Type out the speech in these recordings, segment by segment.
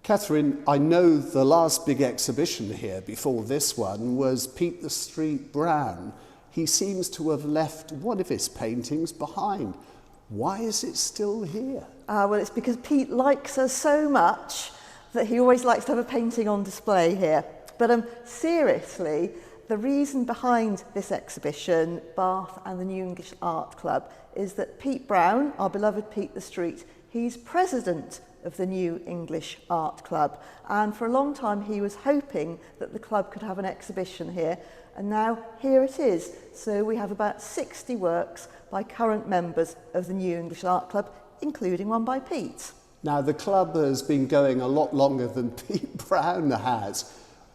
Katharine, I know the last big exhibition here before this one was Pete the Street Brown. He seems to have left one of his paintings behind. Why is it still here? Well, it's because Pete likes us so much that he always likes to have a painting on display here. But seriously, the reason behind this exhibition, Bath and the New English Art Club, is that Pete Brown, our beloved Pete the Street, he's president of the New English Art Club, and for a long time he was hoping that the club could have an exhibition here, and now here it is. So we have about 60 works by current members of the New English Art Club, including one by Pete. Now, the club has been going a lot longer than Pete Brown has.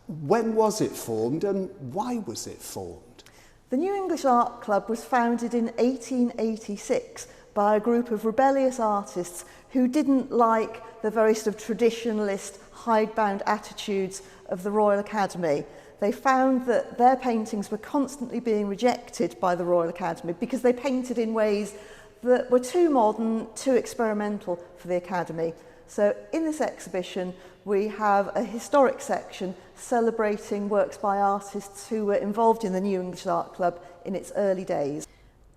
When was it formed and why was it formed? The New English Art Club was founded in 1886 by a group of rebellious artists who didn't like the very sort of traditionalist, hidebound attitudes of the Royal Academy. They found that their paintings were constantly being rejected by the Royal Academy because they painted in ways that were too modern, too experimental for the Academy. So in this exhibition, we have a historic section celebrating works by artists who were involved in the New English Art Club in its early days.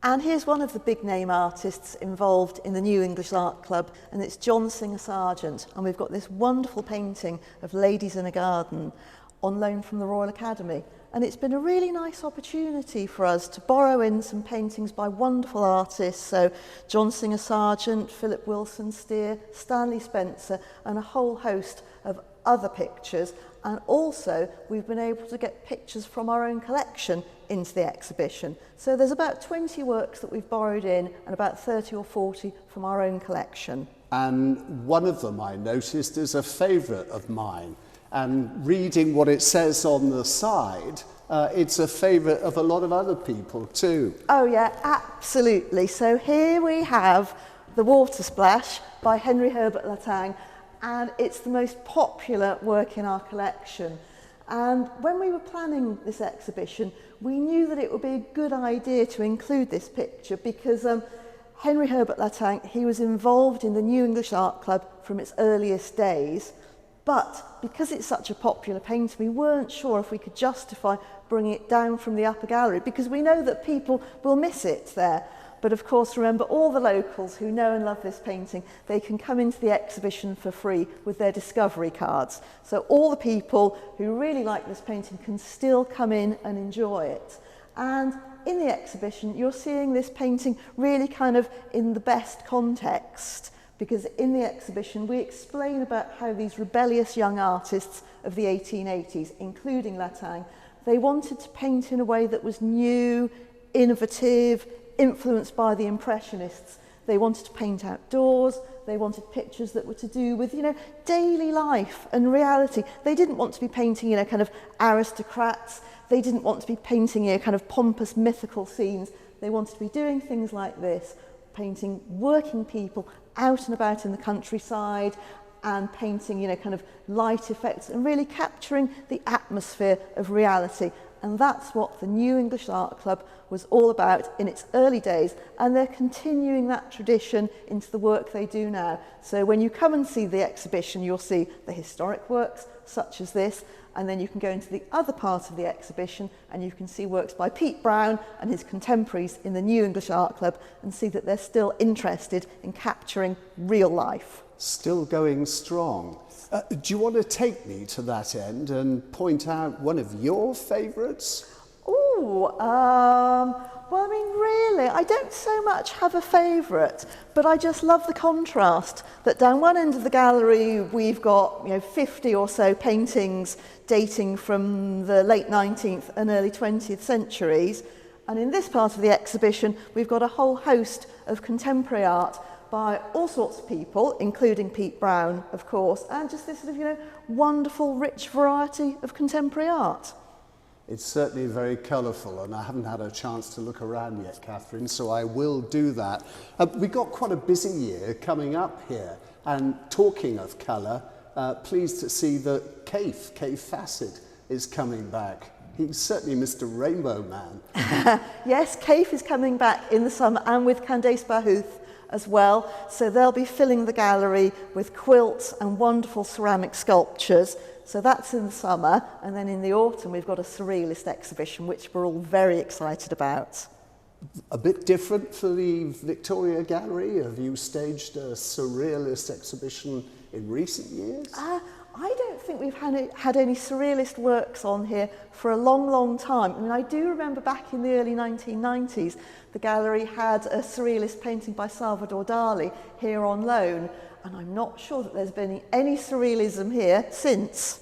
And here's one of the big name artists involved in the New English Art Club, and it's John Singer Sargent. And we've got this wonderful painting of Ladies in a Garden on loan from the Royal Academy. And it's been a really nice opportunity for us to borrow in some paintings by wonderful artists. So John Singer Sargent, Philip Wilson Steer, Stanley Spencer, and a whole host of other pictures. And also we've been able to get pictures from our own collection into the exhibition. So there's about 20 works that we've borrowed in and about 30 or 40 from our own collection. And one of them I noticed is a favourite of mine. And reading what it says on the side, it's a favourite of a lot of other people too. Oh yeah, absolutely. So here we have The Water Splash by Henry Herbert Latang, and it's the most popular work in our collection. And when we were planning this exhibition, we knew that it would be a good idea to include this picture because Henry Herbert Latang, he was involved in the New English Art Club from its earliest days. But because it's such a popular painting, we weren't sure if we could justify bringing it down from the upper gallery because we know that people will miss it there. But of course, remember, all the locals who know and love this painting, they can come into the exhibition for free with their discovery cards. So all the people who really like this painting can still come in and enjoy it. And in the exhibition, you're seeing this painting really kind of in the best context, because in the exhibition we explain about how these rebellious young artists of the 1880s, including Latang, they wanted to paint in a way that was new, innovative, influenced by the Impressionists. They wanted to paint outdoors, they wanted pictures that were to do with, daily life and reality. They didn't want to be painting, kind of aristocrats. They didn't want to be painting, kind of pompous mythical scenes. They wanted to be doing things like this, painting working people out and about in the countryside and painting, kind of light effects and really capturing the atmosphere of reality. And that's what the New English Art Club was all about in its early days, and they're continuing that tradition into the work they do now. So when you come and see the exhibition, you'll see the historic works such as this, and then you can go into the other part of the exhibition and you can see works by Pete Brown and his contemporaries in the New English Art Club and see that they're still interested in capturing real life. Still going strong. Do you want to take me to that end and point out one of your favourites? Well, really, I don't so much have a favourite, but I just love the contrast that down one end of the gallery we've got 50 or so paintings dating from the late 19th and early 20th centuries, and in this part of the exhibition we've got a whole host of contemporary art by all sorts of people, including Pete Brown, of course, and just this sort of wonderful, rich variety of contemporary art. It's certainly very colourful, and I haven't had a chance to look around yet, Katharine, so I will do that. We've got quite a busy year coming up here, and talking of colour, pleased to see that Keith Fassett is coming back. He's certainly Mr. Rainbow Man. Yes, Keith is coming back in the summer, and with Candace Bahuth, as well. So they'll be filling the gallery with quilts and wonderful ceramic sculptures. So that's in the summer, and then in the autumn we've got a surrealist exhibition which we're all very excited about. A bit different for the Victoria Gallery. Have you staged a surrealist exhibition in recent years? I don't think we've had any surrealist works on here for a long time. I mean, I do remember back in the early 1990s, the gallery had a surrealist painting by Salvador Dali here on loan, and I'm not sure that there's been any surrealism here since.